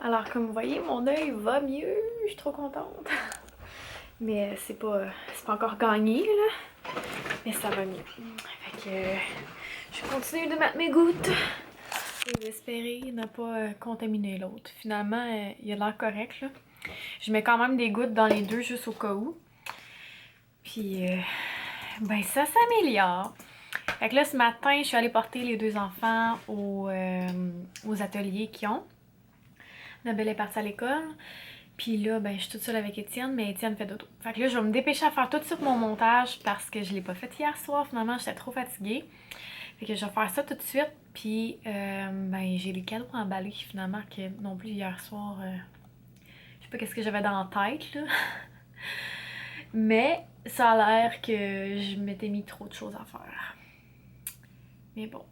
Alors comme vous voyez, mon œil va mieux, je suis trop contente. Mais c'est pas encore gagné là, mais ça va mieux. Fait que je continue de mettre mes gouttes et d'espérer ne pas contaminer l'autre. Finalement, il a l'air correct là. Je mets quand même des gouttes dans les deux juste au cas où. Puis ben ça s'améliore. Fait que là ce matin, je suis allée porter les deux enfants aux ateliers qu'ils ont. Annabelle est partie à l'école. Puis là, ben, je suis toute seule avec Étienne, mais Étienne fait dodo. Fait que là, je vais me dépêcher à faire tout de suite mon montage parce que je l'ai pas fait hier soir. Finalement, j'étais trop fatiguée. Fait que je vais faire ça tout de suite. Puis, ben, j'ai les cadeaux emballés finalement que non plus hier soir. Je sais pas qu'est-ce que j'avais dans la tête, là. Mais ça a l'air que je m'étais mis trop de choses à faire. Mais bon.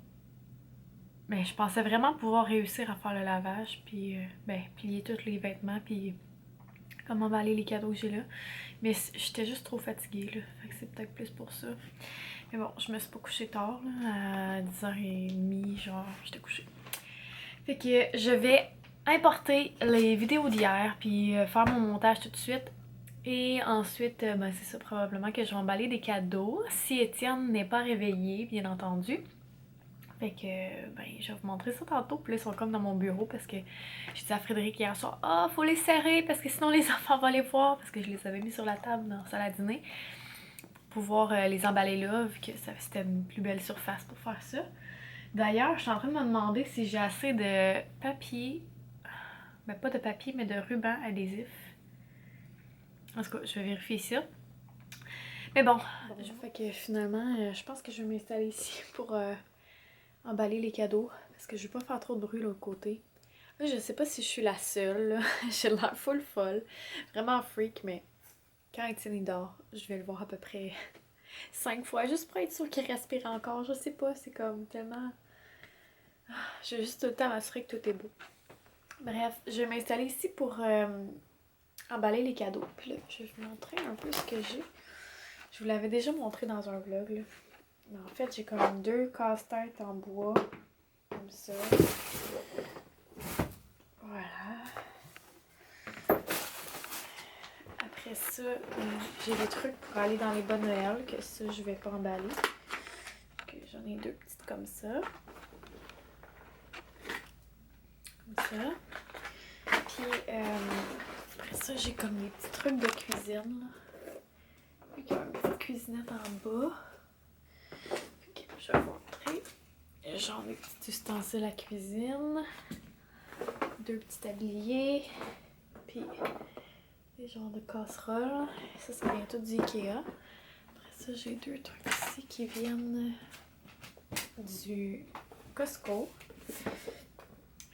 Ben, je pensais vraiment pouvoir réussir à faire le lavage, puis ben, plier tous les vêtements, puis comme emballer les cadeaux que j'ai là. Mais j'étais juste trop fatiguée, là. Fait que c'est peut-être plus pour ça. Mais bon, je me suis pas couchée tard, là. À 10h30, genre, j'étais couchée. Fait que je vais importer les vidéos d'hier, puis faire mon montage tout de suite. Et ensuite, ben c'est ça, probablement que je vais emballer des cadeaux. Si Étienne n'est pas réveillé, bien entendu. Fait que, ben, je vais vous montrer ça tantôt. Puis là, ils sont comme dans mon bureau parce que j'ai dit à Frédéric hier soir, ah, faut les serrer parce que sinon les enfants vont les voir. Parce que je les avais mis sur la table dans la salle à dîner. Pour pouvoir les emballer là, vu que c'était une plus belle surface pour faire ça. D'ailleurs, je suis en train de me demander si j'ai assez de papier. Ben, pas de papier, mais de ruban adhésif. En tout cas, je vais vérifier ça. Mais bon, fait que finalement, je pense que je vais m'installer ici pour emballer les cadeaux parce que je vais pas faire trop de bruit de l'autre côté. Là, je sais pas si je suis la seule, là. J'ai l'air full folle, vraiment freak, mais quand Étienne dort, je vais le voir à peu près 5 fois juste pour être sûre qu'il respire encore. Je sais pas, c'est comme tellement. Je vais juste tout le temps m'assurer que tout est beau. Bref, je vais m'installer ici pour emballer les cadeaux. Puis là, je vais vous montrer un peu ce que j'ai. Je vous l'avais déjà montré dans un vlog, là. Mais en fait, j'ai comme 2 casse-têtes en bois. Comme ça. Voilà. Après ça, j'ai des trucs pour aller dans les bonnes Noël, que ça, je vais pas emballer. J'en ai 2 petites comme ça. Comme ça. Puis, après ça, j'ai comme des petits trucs de cuisine, là. Il y a une petite cuisinette en bas. Ok, je vais vous montrer. Genre des petits ustensiles à cuisine. 2 petits tabliers. Puis des genres de casseroles. Ça vient tout du Ikea. Après ça, j'ai 2 trucs ici qui viennent du Costco.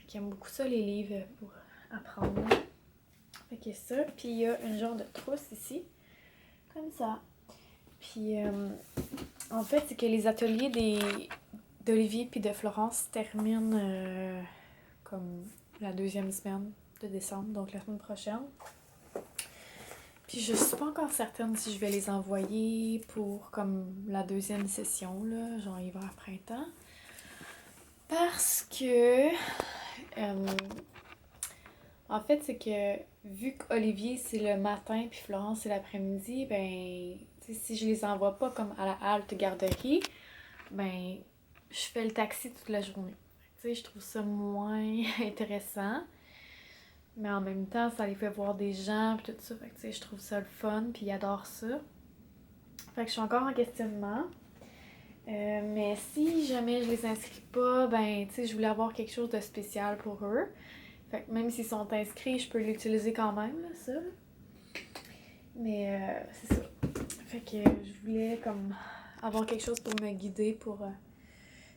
J'aime beaucoup ça, les livres pour apprendre. Fait que ça. Puis il y a une genre de trousse ici. Comme ça. Puis en fait, c'est que les ateliers d'Olivier puis de Florence se terminent comme la 2e semaine de décembre, donc la semaine prochaine. Puis je suis pas encore certaine si je vais les envoyer pour comme la 2e session, là, genre hiver-printemps. Parce que en fait, c'est que vu qu'Olivier c'est le matin puis Florence c'est l'après-midi, ben si je les envoie pas comme à la halte garderie, ben je fais le taxi toute la journée. Tu sais, je trouve ça moins intéressant. Mais en même temps, ça les fait voir des gens pis tout ça. Fait que tu sais, je trouve ça le fun puis ils adorent ça. Fait que je suis encore en questionnement. Mais si jamais je les inscris pas, ben tu sais, je voulais avoir quelque chose de spécial pour eux. Fait que même s'ils sont inscrits, je peux l'utiliser quand même, là, ça. Mais c'est ça. Fait que je voulais comme avoir quelque chose pour me guider, pour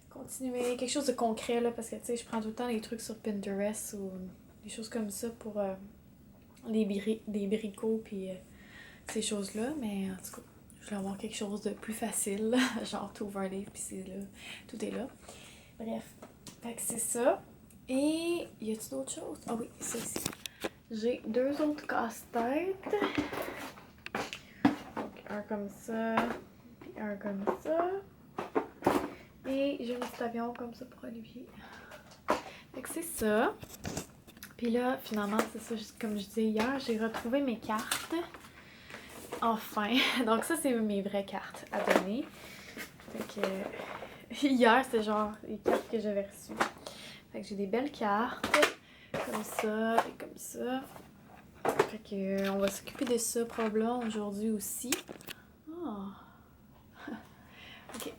continuer. Quelque chose de concret, là, parce que tu sais, je prends tout le temps les trucs sur Pinterest ou des choses comme ça pour des bricots puis ces choses-là. Mais en tout cas, je voulais avoir quelque chose de plus facile, genre tout ouvert un livre puis c'est là, tout est là. Bref, fait que c'est ça. Et y a-t-il d'autres choses? Ah oui, ça ici. J'ai 2 autres casse-têtes. Donc un comme ça, puis un comme ça. Et j'ai un petit avion comme ça pour Olivier. Fait que c'est ça. Puis là, finalement, c'est ça, comme je disais hier, j'ai retrouvé mes cartes. Enfin. Donc ça, c'est mes vraies cartes à donner. Fait que hier, c'était genre les cartes que j'avais reçues. Fait que j'ai des belles cartes. Comme ça et comme ça. Fait que on va s'occuper de ça probablement aujourd'hui aussi. Oh. Ok.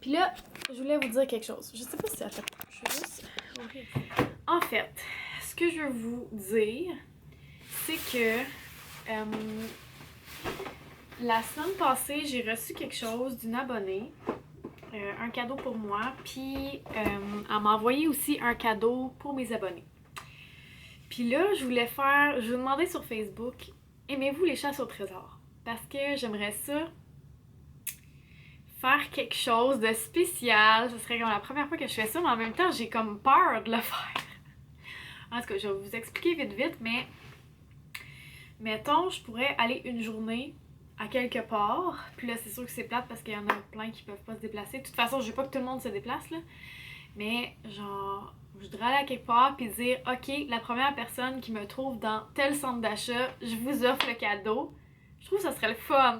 Puis là, je voulais vous dire quelque chose. Je sais pas si ça fait. Je vais juste. En fait, ce que je veux vous dire, c'est que la semaine passée, j'ai reçu quelque chose d'une abonnée, un cadeau pour moi, puis elle m'a envoyé aussi un cadeau pour mes abonnés. Puis là, je vous demandais sur Facebook, aimez-vous les chasses au trésor? Parce que j'aimerais ça faire quelque chose de spécial. Ce serait comme la première fois que je fais ça, mais en même temps, j'ai comme peur de le faire. En tout cas, je vais vous expliquer vite, mais mettons, je pourrais aller une journée à quelque part. Puis là, c'est sûr que c'est plate parce qu'il y en a plein qui peuvent pas se déplacer. De toute façon, je veux pas que tout le monde se déplace, là. Mais genre, je voudrais aller à quelque part puis dire, ok, la première personne qui me trouve dans tel centre d'achat, je vous offre le cadeau. Je trouve que ça serait le fun.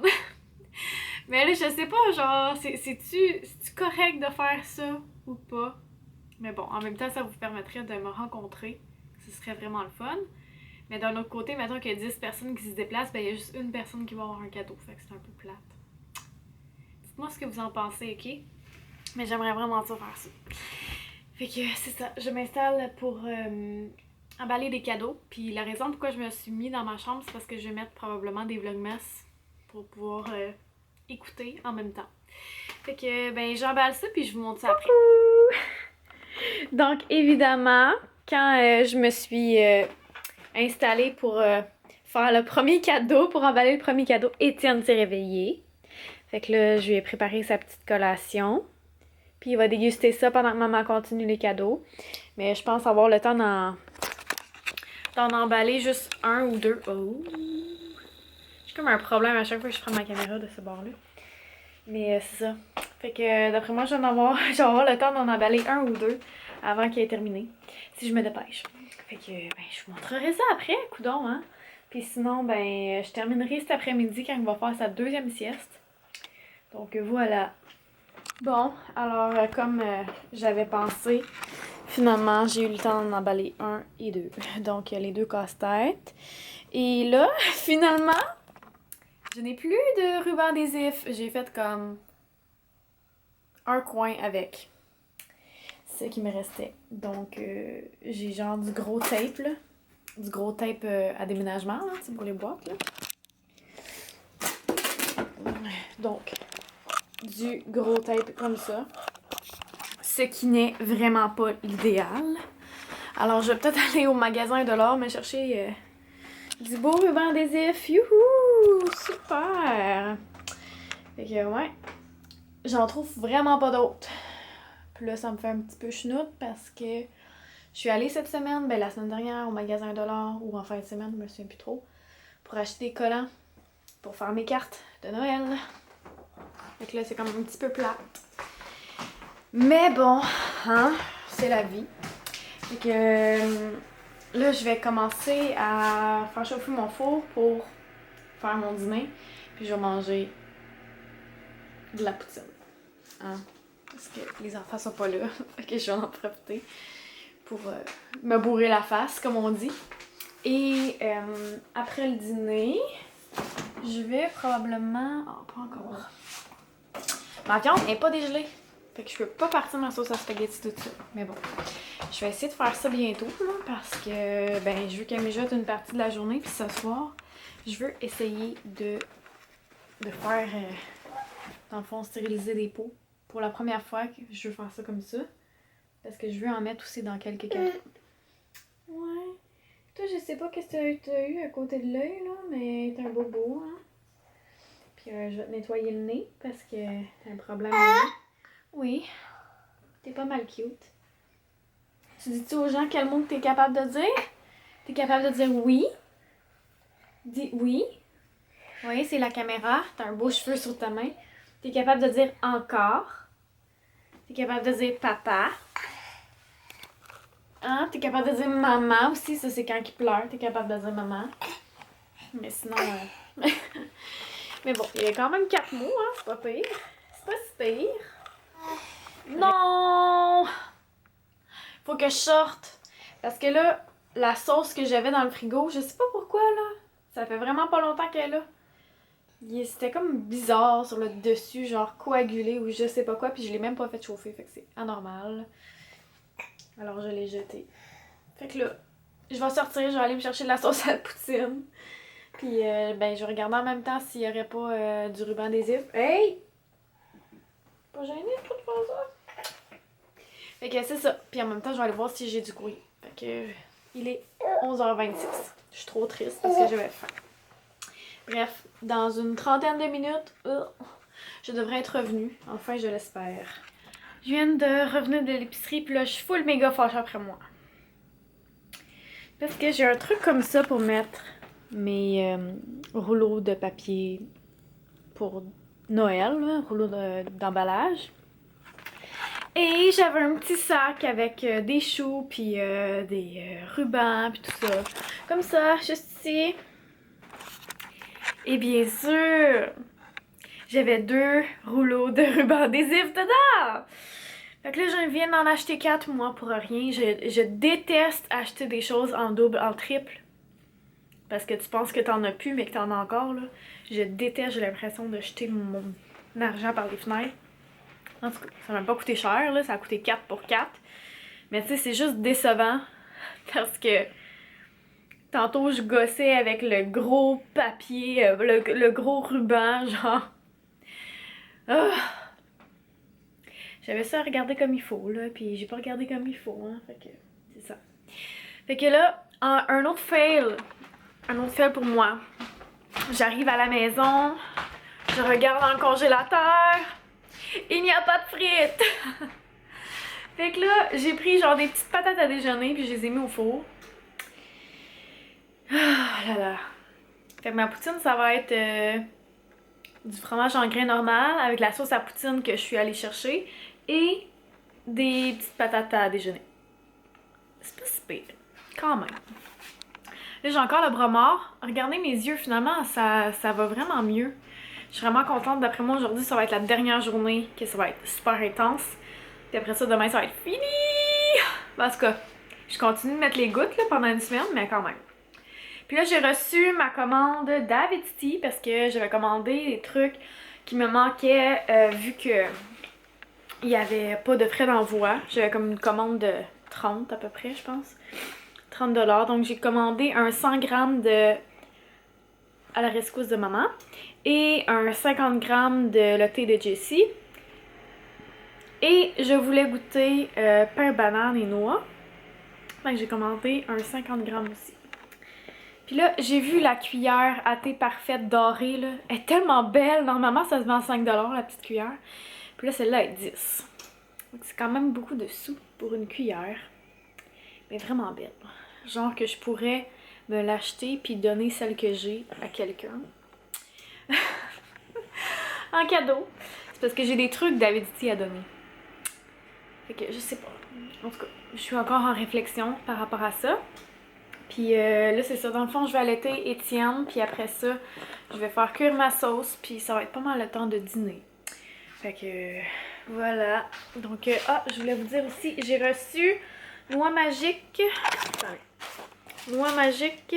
Mais là, je sais pas, genre, c'est-tu correct de faire ça ou pas? Mais bon, en même temps, ça vous permettrait de me rencontrer. Ce serait vraiment le fun. Mais d'un autre côté, mettons qu'il y a 10 personnes qui se déplacent, ben il y a juste une personne qui va avoir un cadeau. Fait que c'est un peu plate. Dites-moi ce que vous en pensez, ok? Mais j'aimerais vraiment ça faire ça. Fait que c'est ça. Je m'installe pour emballer des cadeaux. Puis la raison pourquoi je me suis mis dans ma chambre, c'est parce que je vais mettre probablement des vlogmas pour pouvoir écouter en même temps. Fait que ben j'emballe ça puis je vous montre ça après. Donc évidemment, quand je me suis installée pour faire le premier cadeau, pour emballer le premier cadeau, Étienne s'est réveillé. Fait que là, je lui ai préparé sa petite collation. Puis il va déguster ça pendant que maman continue les cadeaux. Mais je pense avoir le temps d'en emballer juste un ou deux. Oh! J'ai comme un problème à chaque fois que je prends ma caméra de ce bord-là. Mais c'est ça. Fait que d'après moi, je vais avoir le temps d'en emballer un ou deux avant qu'il ait terminé. Si je me dépêche. Fait que ben, je vous montrerai ça après, coudonc, hein. Puis sinon, ben, je terminerai cet après-midi quand il va faire sa deuxième sieste. Donc voilà. Bon, alors comme j'avais pensé, finalement, j'ai eu le temps d'en emballer un et deux. Donc les deux casse-têtes. Et là, finalement, je n'ai plus de ruban adhésif. J'ai fait comme un coin avec ce qui me restait. Donc j'ai genre du gros tape, là. Du gros tape à déménagement, là, c'est pour les boîtes, là. Donc, du gros tape comme ça. Ce qui n'est vraiment pas l'idéal. Alors, je vais peut-être aller au magasin de l'or me chercher du beau ruban adhésif. Youhou! Super! Fait que, ouais. J'en trouve vraiment pas d'autres. Puis là, ça me fait un petit peu chenoute parce que je suis allée cette semaine, ben la semaine dernière, au magasin de l'or, ou en fin de semaine, je me souviens plus trop, pour acheter des collants pour faire mes cartes de Noël. Fait que là, c'est comme un petit peu plate. Mais bon, hein, c'est la vie. Fait que là, je vais commencer à faire chauffer mon four pour faire mon dîner. Puis je vais manger de la poutine. Hein? Parce que les enfants sont pas là. Fait que je vais en profiter pour me bourrer la face, comme on dit. Et après le dîner, je vais probablement... Oh, pas encore. Ma viande n'est pas dégelée. Fait que je peux pas partir ma sauce à spaghetti tout de suite. Mais bon, je vais essayer de faire ça bientôt, là, parce que ben je veux qu'elle mijote une partie de la journée. Puis ce soir, je veux essayer de faire, dans le fond, stériliser des pots. Pour la première fois, je veux faire ça comme ça. Parce que je veux en mettre aussi dans quelques cartons. Ouais. Toi, je sais pas qu'est-ce que t'as eu à côté de l'œil, là, mais t'as un bobo, hein. Puis je vais te nettoyer le nez parce que t'as un problème. Oui. T'es pas mal cute. Tu dis-tu aux gens quel mot que t'es capable de dire? T'es capable de dire oui? Dis oui. Oui, c'est la caméra. T'as un beau cheveu sur ta main. T'es capable de dire encore. T'es capable de dire papa. Hein? T'es capable de dire maman aussi, ça c'est quand il pleure, t'es capable de dire maman. Mais sinon... Mais bon, il y a quand même 4 mots, hein, c'est pas pire. C'est pas si pire. Non! Faut que je sorte. Parce que là, la sauce que j'avais dans le frigo, je sais pas pourquoi là. Ça fait vraiment pas longtemps qu'elle est là. C'était comme bizarre sur le dessus, genre coagulé ou je sais pas quoi, puis je l'ai même pas fait chauffer, fait que c'est anormal. Alors je l'ai jeté. Fait que là, je vais sortir, je vais aller me chercher de la sauce à la poutine. Puis ben je vais regarder en même temps s'il y aurait pas du ruban adhésif. Hey! Pas gêné de faire ça? Fait que c'est ça. Puis en même temps, je vais aller voir si j'ai du courrier. Fait que il est 11h26. Je suis trop triste parce que j'avais faim. Bref, dans une trentaine de minutes, je devrais être revenue. Enfin, je l'espère. Je viens de revenir de l'épicerie, puis là, je suis full méga fâchée après moi. Parce que j'ai un truc comme ça pour mettre mes rouleaux de papier pour Noël, là, rouleaux d'emballage. Et j'avais un petit sac avec des choux, puis des rubans, puis tout ça. Comme ça, juste ici. Et bien sûr, j'avais 2 rouleaux de ruban adhésif dedans! Fait que là, je viens d'en acheter 4, moi, pour rien. Je déteste acheter des choses en double, en triple. Parce que tu penses que t'en as plus, mais que t'en as encore, là. Je déteste, j'ai l'impression de jeter mon argent par les fenêtres. En tout cas, ça m'a même pas coûté cher, là. Ça a coûté 4 pour 4. Mais tu sais, c'est juste décevant. Parce que tantôt, je gossais avec le gros papier, le gros ruban, genre. Oh. J'avais ça à regarder comme il faut, là, puis j'ai pas regardé comme il faut, hein, fait que c'est ça. Fait que là, un autre fail pour moi. J'arrive à la maison, je regarde dans le congélateur, il n'y a pas de frites! Fait que là, j'ai pris genre des petites patates à déjeuner, puis je les ai mis au four. Ah là là. Fait que ma poutine, ça va être du fromage en grains normal avec la sauce à poutine que je suis allée chercher et des petites patates à déjeuner. C'est pas si pire, quand même. Là, j'ai encore le bras mort. Regardez mes yeux, finalement, ça va vraiment mieux. Je suis vraiment contente. D'après moi, aujourd'hui, ça va être la dernière journée que ça va être super intense. Puis après ça, demain, ça va être fini! En tout cas, je continue de mettre les gouttes là, pendant une semaine, mais quand même. Puis là, j'ai reçu ma commande d'Avidity parce que j'avais commandé des trucs qui me manquaient vu que il n'y avait pas de frais d'envoi. J'avais comme une commande de 30 à peu près, je pense. 30$. Donc j'ai commandé un 100 grammes de à la rescousse de maman et un 50 grammes de latte de Jessie. Et je voulais goûter pain, banane et noix. Donc j'ai commandé un 50 grammes aussi. Puis là, j'ai vu la cuillère à thé parfaite dorée, là. Elle est tellement belle. Normalement, ça se vend 5$ la petite cuillère. Puis là, celle-là est 10. Donc c'est quand même beaucoup de sous pour une cuillère. Mais vraiment belle. Genre que je pourrais me l'acheter puis donner celle que j'ai à quelqu'un. En cadeau. C'est parce que j'ai des trucs d'Avidity à donner. Fait que je sais pas. En tout cas, je suis encore en réflexion par rapport à ça. Puis là, c'est ça. Dans le fond, je vais allaiter Étienne. Puis après ça, je vais faire cuire ma sauce. Puis ça va être pas mal le temps de dîner. Fait que voilà. Donc, je voulais vous dire aussi, j'ai reçu noix magique. Noix magique,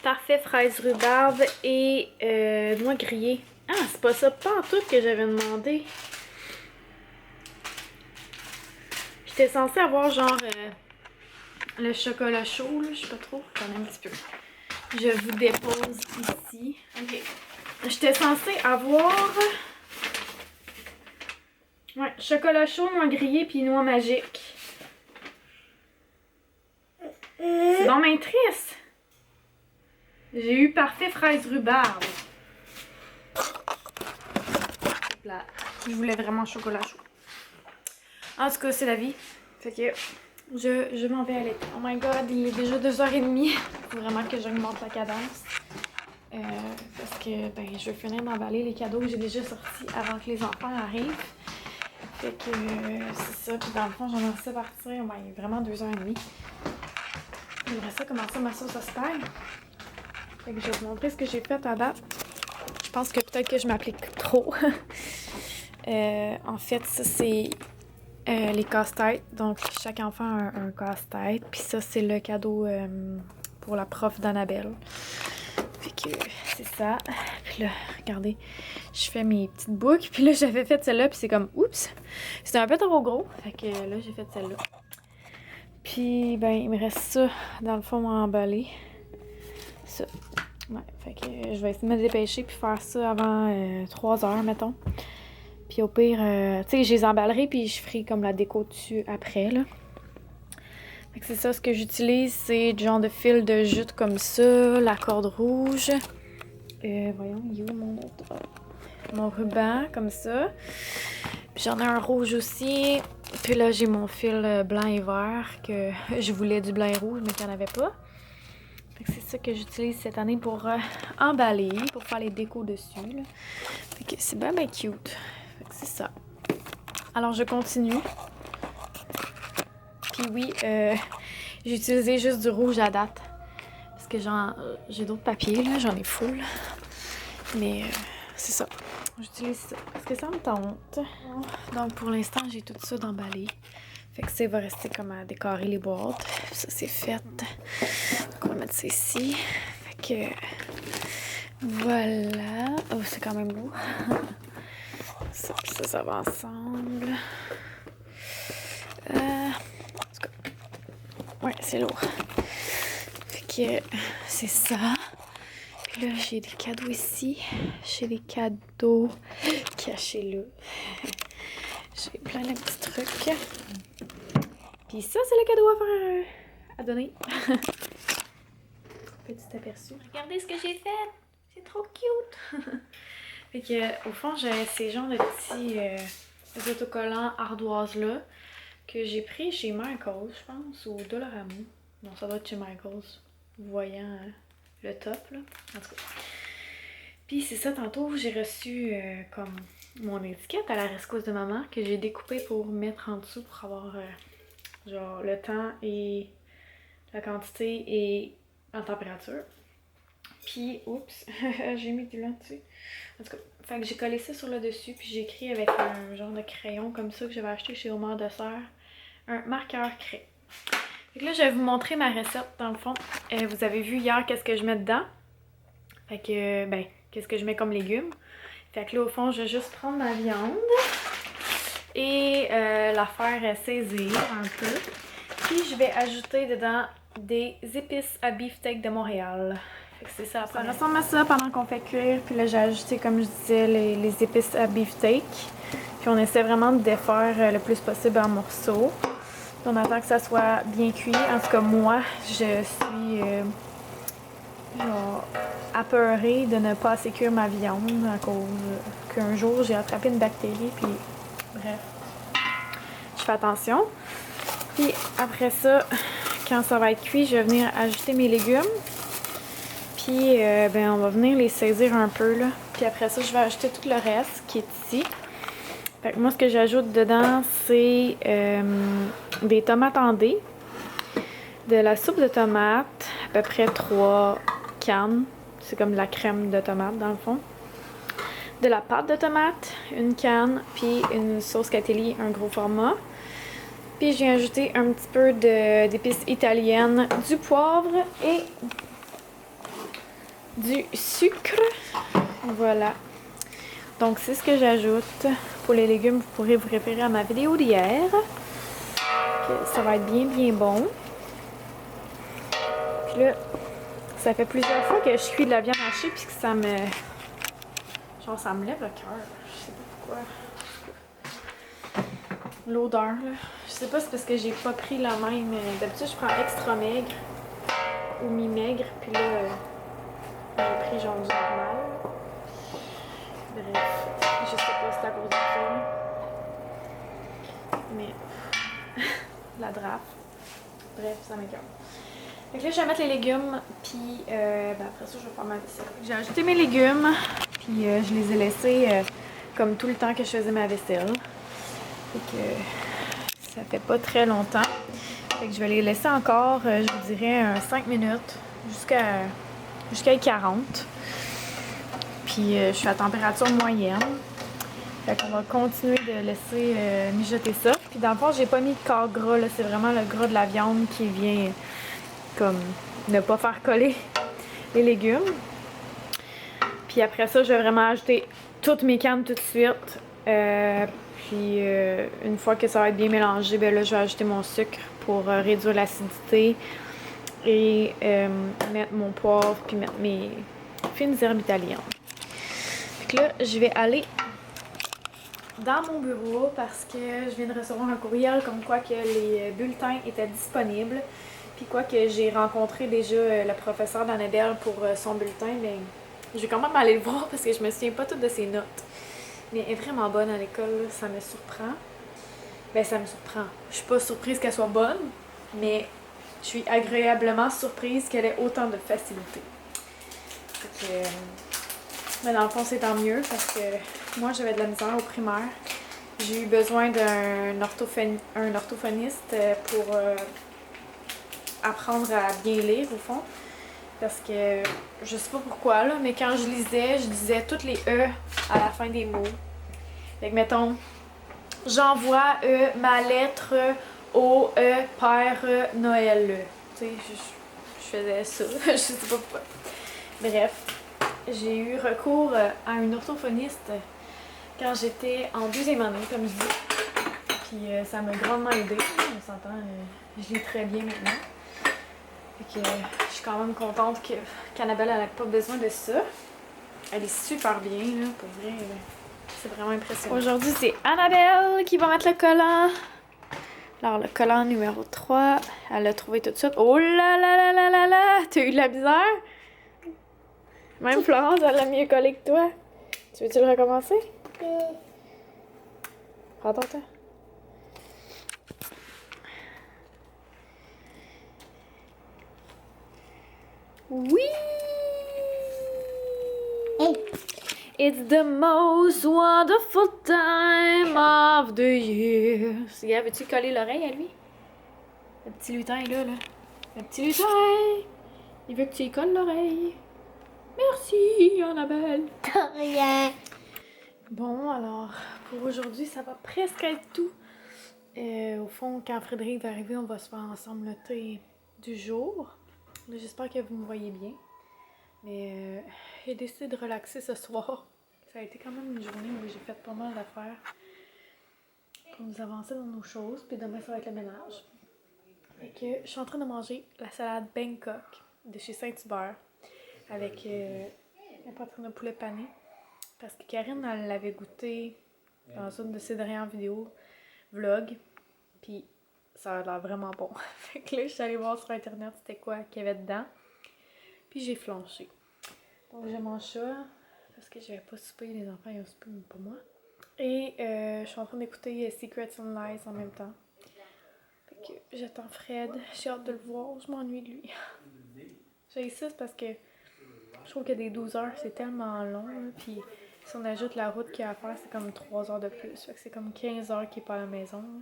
parfait fraise rhubarbe et noix grillée. Ah, c'est pas ça, pas en tout que j'avais demandé. J'étais censée avoir genre le chocolat chaud, là, je sais pas trop, j'en ai un petit peu. Je vous dépose ici. Ok. J'étais censée avoir ouais, chocolat chaud, noix grillée puis noix magique. C'est donc bien triste. J'ai eu parfait fraise rhubarbe. Là, je voulais vraiment chocolat chaud. En tout cas, c'est la vie. Fait que je m'en vais aller. Oh my god, il est déjà 2h30. Faut vraiment que j'augmente la cadence. Parce que ben, je vais finir d'emballer les cadeaux que j'ai déjà sortis avant que les enfants arrivent. Fait que c'est ça. Puis dans le fond, j'aimerais ça partir. Ben, il est vraiment 2h30. J'aimerais ça commencer ma sauce à spag. Fait que je vais vous montrer ce que j'ai fait à date. Je pense que peut-être que je m'applique trop. En fait, ça c'est les casse-têtes. Donc chaque enfant a un casse-tête. Puis ça c'est le cadeau pour la prof d'Annabelle. Fait que c'est ça. Puis là, regardez, je fais mes petites boucles. Puis là, j'avais fait celle-là. Puis c'est comme, oups, c'était un peu trop gros. Fait que là, j'ai fait celle-là. Puis, ben, il me reste ça, dans le fond, à emballer. Ça. Ouais, fait que je vais essayer de me dépêcher puis faire ça avant 3 heures, mettons. Puis au pire, tu sais, je les emballerai puis je ferai comme la déco dessus après, là. Fait que c'est ça, ce que j'utilise, c'est du genre de fil de jute comme ça, la corde rouge. Voyons, il est où mon ruban, comme ça. Puis j'en ai un rouge aussi. Puis là, j'ai mon fil blanc et vert, que je voulais du blanc et rouge, mais qu'il n'y en avait pas. Fait que c'est ça que j'utilise cette année pour emballer, pour faire les décos dessus, là. Fait que c'est bien, bien cute. Fait que c'est ça. Alors, je continue. Puis oui, j'ai utilisé juste du rouge à date. Parce que j'ai d'autres papiers, là. J'en ai full. Mais c'est ça. J'utilise ça. Parce que ça me tente. Donc, pour l'instant, j'ai tout ça d'emballé. Fait que ça va rester comme à décorer les boîtes. Ça, c'est fait. Donc, on va mettre ça ici. Fait que... Voilà. Oh, c'est quand même beau. Ça, puis ça va ensemble. En tout cas, ouais, c'est lourd. Fait que c'est ça. Puis là, j'ai des cadeaux ici. J'ai des cadeaux cachés là. J'ai plein de petits trucs. Puis ça, c'est le cadeau à faire à donner. Petit aperçu. Regardez ce que j'ai fait! C'est trop cute! Fait que, au fond, j'ai ces genres de petits autocollants ardoises là que j'ai pris chez Michaels, je pense, ou Dollarama. Non, ça doit être chez Michaels, voyant le top là. En tout cas. Puis c'est ça, tantôt, j'ai reçu comme mon étiquette à la rescousse de maman que j'ai découpée pour mettre en dessous pour avoir genre le temps et la quantité et en température. Puis, oups, j'ai mis du blanc dessus. En tout cas, fait que j'ai collé ça sur le dessus, puis j'ai écrit avec un genre de crayon comme ça que j'avais acheté chez Omar de Serre, un marqueur craie. Fait que là, je vais vous montrer ma recette dans le fond. Vous avez vu hier qu'est-ce que je mets dedans. Fait que, ben, qu'est-ce que je mets comme légumes. Fait que là, au fond, je vais juste prendre ma viande et la faire saisir un peu. Puis, je vais ajouter dedans des épices à beefsteak de Montréal. Fait que c'est ça. Ça ressemble à ça pendant qu'on fait cuire. Puis là, j'ai ajouté, comme je disais, les épices à beefsteak. Puis on essaie vraiment de défaire le plus possible en morceaux. Puis on attend que ça soit bien cuit. En tout cas, moi, je suis genre apeurée de ne pas assez cuire ma viande à cause qu'un jour, j'ai attrapé une bactérie. Puis bref, je fais attention. Puis après ça, quand ça va être cuit, je vais venir ajouter mes légumes. Puis, ben, on va venir les saisir un peu, là. Puis après ça, je vais ajouter tout le reste qui est ici. Fait que moi, ce que j'ajoute dedans, c'est des tomates en dés, de la soupe de tomates, à peu près 3 cannes. C'est comme de la crème de tomate, dans le fond. De la pâte de tomate, une canne, puis une sauce Catelli, un gros format. Puis, j'ai ajouté un petit peu d'épices italiennes, du poivre et du sucre. Voilà. Donc, c'est ce que j'ajoute. Pour les légumes, vous pourrez vous référer à ma vidéo d'hier. Ça va être bien, bien bon. Puis là, ça fait plusieurs fois que je cuis de la viande hachée puis que ça me... genre, ça me lève le cœur. Je sais pas pourquoi. L'odeur, là. Je sais pas si c'est parce que j'ai pas pris la même... D'habitude, je prends extra maigre ou mi-maigre. Puis là... j'ai pris genre du normal. Bref, je sais pas si c'est à cause de ça. Mais la drape. Bref, ça m'écoeure. Fait que là, je vais mettre les légumes, puis ben après ça, je vais faire ma vaisselle. J'ai ajouté mes légumes, puis je les ai laissés comme tout le temps que je faisais ma vaisselle. Fait que ça fait pas très longtemps. Fait que je vais les laisser encore, je vous dirais, 5 minutes jusqu'à 40. Puis je suis à température moyenne. Fait qu'on va continuer de laisser mijoter ça. Puis dans le fond, j'ai pas mis de corps gras, là. C'est vraiment le gras de la viande qui vient comme ne pas faire coller les légumes. Puis après ça, je vais vraiment ajouter toutes mes cannes tout de suite. Puis une fois que ça va être bien mélangé, ben là, je vais ajouter mon sucre pour réduire l'acidité et mettre mon poivre puis mettre mes fines herbes italiennes. Fait que là, je vais aller dans mon bureau parce que je viens de recevoir un courriel comme quoi que les bulletins étaient disponibles. Puis quoi que j'ai rencontré déjà le professeur d'Annabelle pour son bulletin, mais je vais quand même aller le voir parce que je me souviens pas toutes de ses notes. Mais elle est vraiment bonne à l'école, ça me surprend. Ben ça me surprend. Je suis pas surprise qu'elle soit bonne, mais je suis agréablement surprise qu'elle ait autant de facilité. Fait que, mais dans le fond, c'est tant mieux parce que moi, j'avais de la misère au primaire. J'ai eu besoin d'un orthophoniste pour apprendre à bien lire, au fond. Parce que je sais pas pourquoi, là, mais quand je lisais, je disais toutes les E à la fin des mots. Fait que, mettons, j'envoie ma lettre au Père Noël. Tu sais, je faisais ça. Je sais pas pourquoi. Bref, j'ai eu recours à une orthophoniste quand j'étais en 2e année, comme je dis. Puis ça m'a grandement aidé. On s'entend, je lis très bien maintenant. Fait que je suis quand même contente qu'Annabelle n'ait pas besoin de ça. Elle est super bien, là, pour vrai. C'est vraiment impressionnant. Aujourd'hui, c'est Annabelle qui va mettre le collant. Alors, le collant numéro 3, elle l'a trouvé tout de suite. Oh là là là là là là! T'as eu de la misère? Même Florence, elle l'a mieux collé que toi. Tu veux-tu le recommencer? Prends ton temps. Oui! Hey. It's the most wonderful time of the year. Yeah, veux-tu coller l'oreille à lui? Le petit lutin est là, là. Le petit lutin! Il veut que tu y colles l'oreille. Merci, Annabelle. De rien. Bon, alors, pour aujourd'hui, ça va presque être tout. Au fond, quand Frédéric va arriver, on va se faire ensemble le thé du jour. J'espère que vous me voyez bien. Mais j'ai décidé de relaxer ce soir. Ça a été quand même une journée où j'ai fait pas mal d'affaires pour nous avancer dans nos choses. Puis demain, ça va être le ménage. Fait que je suis en train de manger la salade Bangkok de chez Saint-Hubert avec la poitrine de poulet pané. Parce que Karine, elle l'avait goûté dans une de ses dernières vidéos, vlog. Puis ça a l'air vraiment bon. Fait que là, je suis allée voir sur internet c'était quoi qu'il y avait dedans. Puis j'ai flanché. Donc je mange ça parce que j'avais pas soupé, les enfants ils ont soupé, mais pas moi. Et je suis en train d'écouter Secrets and Lies en même temps. Fait que j'attends Fred, j'ai hâte de le voir, je m'ennuie de lui. J'ai ça parce que je trouve que des 12 heures c'est tellement long. Là, puis si on ajoute la route qu'il y a à faire, c'est comme 3 heures de plus. Fait que c'est comme 15 heures qu'il est pas à la maison. Là.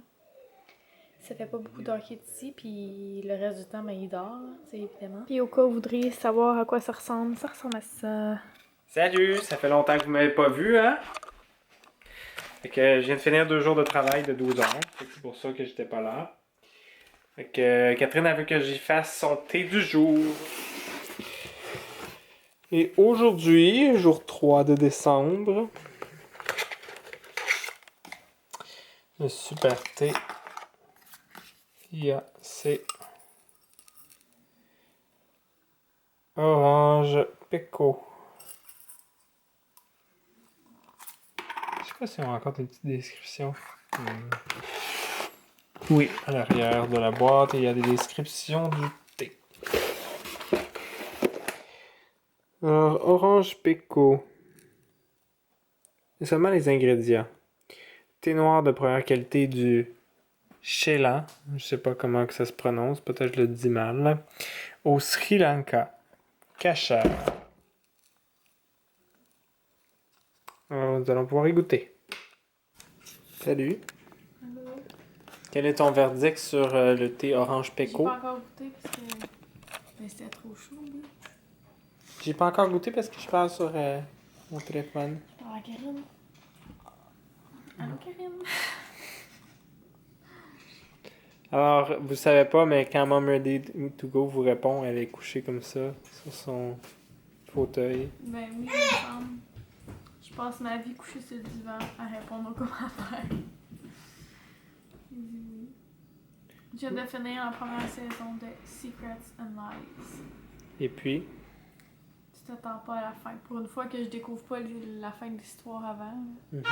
Ça fait pas beaucoup d'heures qu'il est ici, puis le reste du temps, ben, il dort, c'est évidemment. Puis au cas où vous voudriez savoir à quoi ça ressemble à ça. Salut, ça fait longtemps que vous m'avez pas vu, hein? Fait que je viens de finir 2 jours de travail de 12 heures. Fait que c'est pour ça que j'étais pas là. Fait que Catherine a vu que j'y fasse son thé du jour. Et aujourd'hui, jour 3 de décembre, le super thé. C'est orange peco. Je sais pas si on a encore des petites descriptions. Oui, à l'arrière de la boîte, il y a des descriptions du thé. Alors, orange peco. C'est seulement les ingrédients. Thé noir de première qualité du Ceylan. Je sais pas comment que ça se prononce, peut-être je le dis mal. Au Sri Lanka. Cachère. Alors, nous allons pouvoir y goûter. Salut. Quel est ton verdict sur le thé orange J'ai péco? pas encore goûté parce que ben, c'était trop chaud. Là. J'ai pas encore goûté parce que je parle sur mon téléphone. Je parle à Karine. Allô, Karine? Alors, vous savez pas, mais quand Mom Ready to Go vous répond, elle est couchée comme ça, sur son fauteuil. Ben oui, il me semble. Je passe ma vie couchée sur le divan à répondre aux commentaires. Oui. Je viens de finir la première saison de Secrets and Lies. Et puis, Tu t'attends pas à la fin. Pour une fois que je découvre pas la fin de l'histoire avant. mhm.